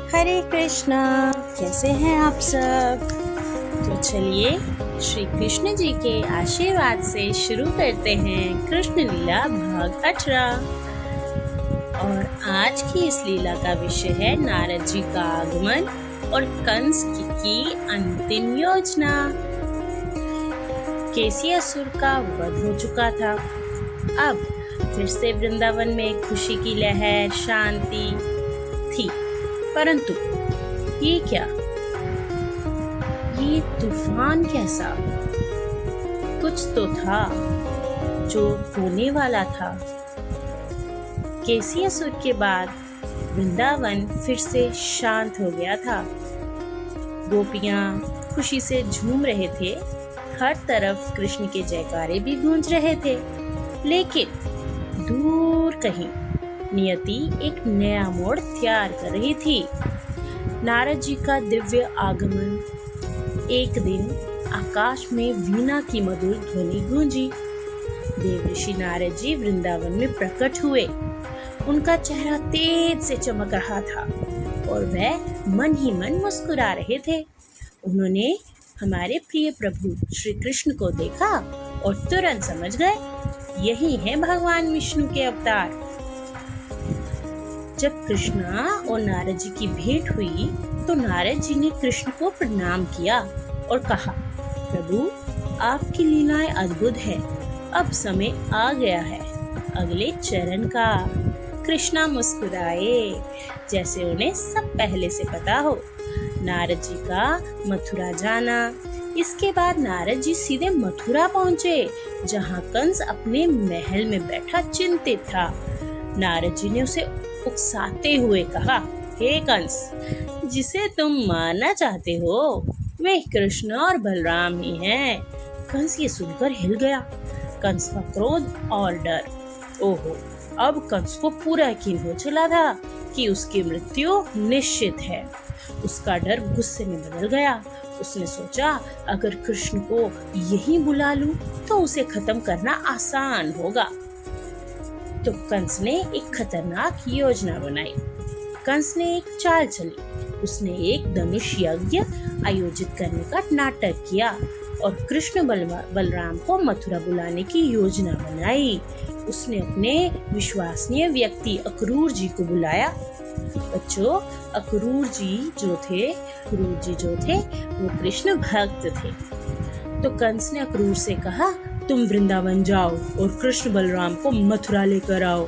हरे कृष्णा। कैसे हैं आप सब? तो चलिए श्री कृष्ण जी के आशीर्वाद से शुरू करते हैं कृष्ण लीला भाग 18। और आज की इस लीला का विषय है नारद जी का आगमन और कंस की अंतिम योजना। केसी असुर का वध हो चुका था। अब फिर से वृंदावन में खुशी की लहर, शांति थी। परंतु ये क्या, ये तूफान कैसा? कुछ तो था जो होने वाला था। केसी असुर के बाद वृंदावन फिर से शांत हो गया था। गोपियां खुशी से झूम रहे थे। हर तरफ कृष्ण के जयकारे भी गूंज रहे थे। लेकिन दूर कहीं नियति एक नया मोड़ तैयार कर रही थी। नारद जी का दिव्य आगमन। एक दिन आकाश में वीणा की मधुर ध्वनि गूंजी। देवर्षि नारद जी वृंदावन में प्रकट हुए। उनका चेहरा तेज से चमक रहा था और वह मन ही मन मुस्कुरा रहे थे। उन्होंने हमारे प्रिय प्रभु श्री कृष्ण को देखा और तुरंत समझ गए, यही है भगवान विष्णु के अवतार। जब कृष्णा और नारद जी की भेंट हुई तो नारद जी ने कृष्ण को प्रणाम किया और कहा, प्रभु आपकी लीलाएं अद्भुत है। अब समय आ गया है अगले चरण का। कृष्णा मुस्कुराए जैसे उन्हें सब पहले से पता हो। नारद जी का मथुरा जाना। इसके बाद नारद जी सीधे मथुरा पहुंचे, जहां कंस अपने महल में बैठा चिंतित था। नारद जी ने उसे उकसाते हुए कहा, हे कंस, जिसे तुम मारना चाहते हो वे कृष्ण और बलराम ही हैं। कंस ये सुनकर हिल गया। कंस का क्रोध और डर। ओहो, अब कंस को पूरा यकीन हो चला था कि उसकी मृत्यु निश्चित है। उसका डर गुस्से में बदल गया। उसने सोचा, अगर कृष्ण को यहीं बुला लूं तो उसे खत्म करना आसान होगा। तो कंस ने एक खतरनाक योजना बनाई। कंस ने एक चाल चली। उसने एक धनुष यज्ञ आयोजित करने का नाटक किया और कृष्ण बलराम को मथुरा बुलाने की योजना बनाई। उसने अपने विश्वसनीय व्यक्ति अक्रूर जी को बुलाया। बच्चों, अक्रूर जी जो थे वो कृष्ण भक्त थे। तो कंस ने अक्रूर से कहा, तुम वृंदावन जाओ और कृष्ण बलराम को मथुरा लेकर आओ।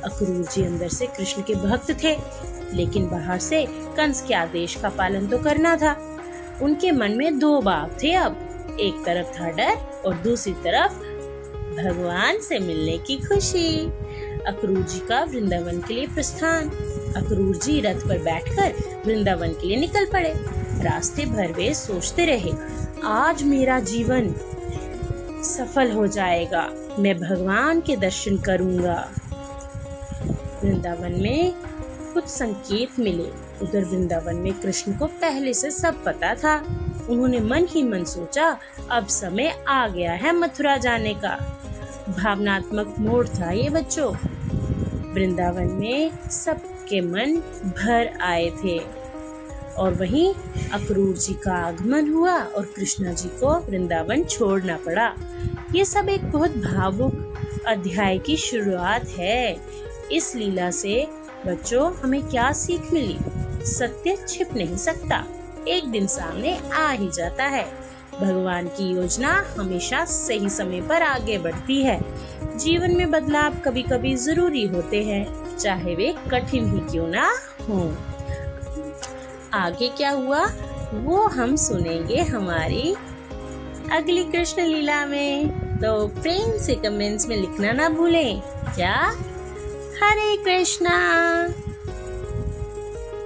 अक्रूर जी अंदर से कृष्ण के भक्त थे, लेकिन बाहर से कंस के आदेश का पालन तो करना था। उनके मन में दो भाव थे। अब एक तरफ था डर और दूसरी तरफ भगवान से मिलने की खुशी। अक्रूर जी का वृंदावन के लिए प्रस्थान। अक्रूर जी रथ पर बैठकर वृंदावन के लिए निकल पड़े। रास्ते भर वे सोचते रहे, आज मेरा जीवन सफल हो जाएगा, मैं भगवान के दर्शन करूंगा। वृंदावन में कुछ संकेत मिले। उधर वृंदावन में कृष्ण को पहले से सब पता था। उन्होंने मन ही मन सोचा, अब समय आ गया है मथुरा जाने का। भावनात्मक मोड़ था ये बच्चों। वृंदावन में सबके मन भर आए थे। और वहीं अक्रूर जी का आगमन हुआ और कृष्णा जी को वृंदावन छोड़ना पड़ा। ये सब एक बहुत भावुक अध्याय की शुरुआत है। इस लीला से बच्चों हमें क्या सीख मिली? सत्य छिप नहीं सकता, एक दिन सामने आ ही जाता है। भगवान की योजना हमेशा सही समय पर आगे बढ़ती है। जीवन में बदलाव कभी कभी जरूरी होते हैं, चाहे वे कठिन ही क्यों ना हो। आगे क्या हुआ वो हम सुनेंगे हमारी अगली कृष्ण लीला में। तो प्रेम से कमेंट्स में लिखना ना भूलें। क्या? हरे कृष्णा।